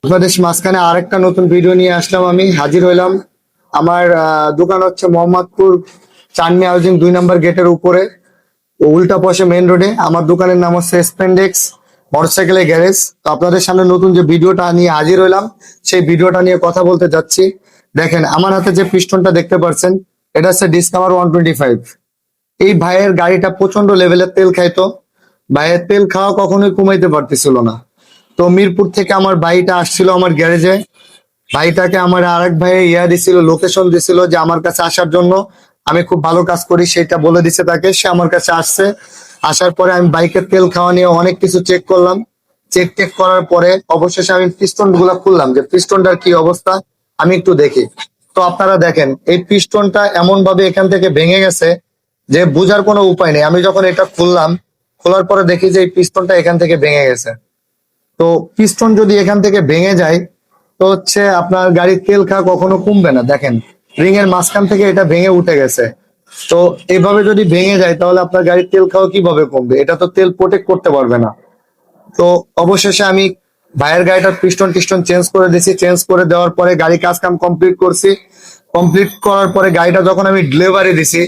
আপনাদের মাঝখানে আরেকটা নতুন ভিডিও নিয়ে আসলাম, আমি হাজির হইলাম। আমার দোকান হচ্ছে মোহাম্মদপুর চাঁদনি হাউজিং 2 নম্বর গেটের উপরে, উল্টা পাশে মেইন রোডে। আমার দোকানের নাম হচ্ছে স্পেন্ডেক্স মোটরসাইকেলের গ্যারেজ। তো আপনাদের সামনে নতুন যে ভিডিওটা নিয়ে হাজির হইলাম, সেই ভিডিওটা নিয়ে কথা বলতে যাচ্ছি। দেখেন আমার হাতে যে পিস্টনটা দেখতে পাচ্ছেন, এটা হচ্ছে ডিসকভার 125। এই ভাইয়ের গাড়িটা প্রচন্ড লেভেলের তেল খাইতো। ভাইয়ের তেল খাওয়া কখনোই কমাইতে পারতেছিল না। তো মিরপুর থেকে আমার ভাইটা আসছিল আমার গ্যারেজে। ভাইটাকে আমার আরেক ভাই দিছিল, লোকেশন দিছিল যে আমার কাছে আসার জন্য। আমি খুব ভালো কাজ করি সেটা বলে দিছে তাকে, সে আমার কাছে আসছে। আসার পরে আমি বাইকের তেল খাওয়া নিয়ে অনেক কিছু চেক করলাম। চেক করার পরে অবশেষে আমি পিস্টন গুলা খুললাম, যে পিস্টনটার কি অবস্থা আমি একটু দেখি। তো আপনারা দেখেন এই পিস্টনটা এমন ভাবে এখান থেকে ভেঙে গেছে যে বোঝার কোনো উপায় নেই। আমি যখন এটা খুললাম, খোলার পরে দেখি যে এই পিস্টনটা এখান থেকে ভেঙে গেছে। তো পিস্টন যদি এখান থেকে ভেঙে যায়, তো হচ্ছে আপনার গাড়ির তেল খাওয়া কখনো কমবে না। দেখেন রিং এর মাঝখান থেকে এটা ভেঙে উঠে গেছে। তো এইভাবে যদি ভেঙে যায় তাহলে আপনার গাড়ির তেল খাওয়া কিভাবে কমবে? এটা তো তেল প্রোটেক্ট করতে পারবে না। তো অবশেষে আমি ভাইয়ের গাড়িটার পিস্টন টিস্টন চেঞ্জ করে দিছি। চেঞ্জ করে দেওয়ার পরে গাড়ি কাজ কাম কমপ্লিট করছি। কমপ্লিট করার পরে গাড়িটা যখন আমি ডেলিভারি দিছি,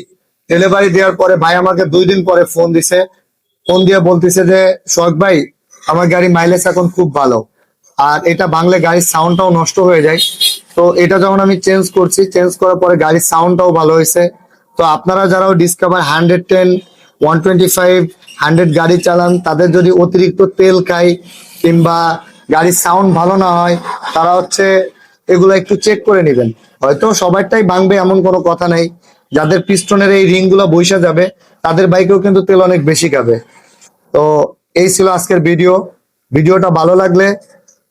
ডেলিভারি দেওয়ার পরে ভাই আমাকে 2 দিন পরে ফোন দিছে। ফোন দিয়ে বলতেছে যে সোহাগ ভাই, আমার গাড়ি মাইলেজ এখন খুব ভালো, আর এটা বাংলা গাড়ির সাউন্ডটাও নষ্ট হয়ে যায়। তো এটা যখন আমি চেঞ্জ করছি, চেঞ্জ করার পরে গাড়ির সাউন্ডটাও ভালো হয়েছে। তো আপনারা যারাও ডিসকভার 110, 125, 100 গাড়ি চালান, তাদের যদি অতিরিক্ত তেল খায় কিংবা গাড়ির সাউন্ড ভালো না হয়, তারা হচ্ছে এগুলো একটু চেক করে নেবেন। হয়তো সবারটাই ভাঙবে এমন কোনো কথা নাই। যাদের পিস্টনের এই রিং গুলো বৈশা যাবে, তাদের বাইকেও কিন্তু তেল অনেক বেশি খাবে। তো এই ছিল আজকের ভিডিও। ভিডিওটা ভালো লাগলে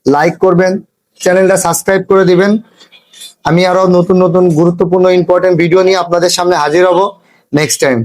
লাইক করবেন, চ্যানেলটা সাবস্ক্রাইব করে দিবেন। আমি আরো নতুন নতুন গুরুত্বপূর্ণ ইম্পর্টেন্ট ভিডিও নিয়ে আপনাদের সামনে হাজির হব নেক্সট টাইম।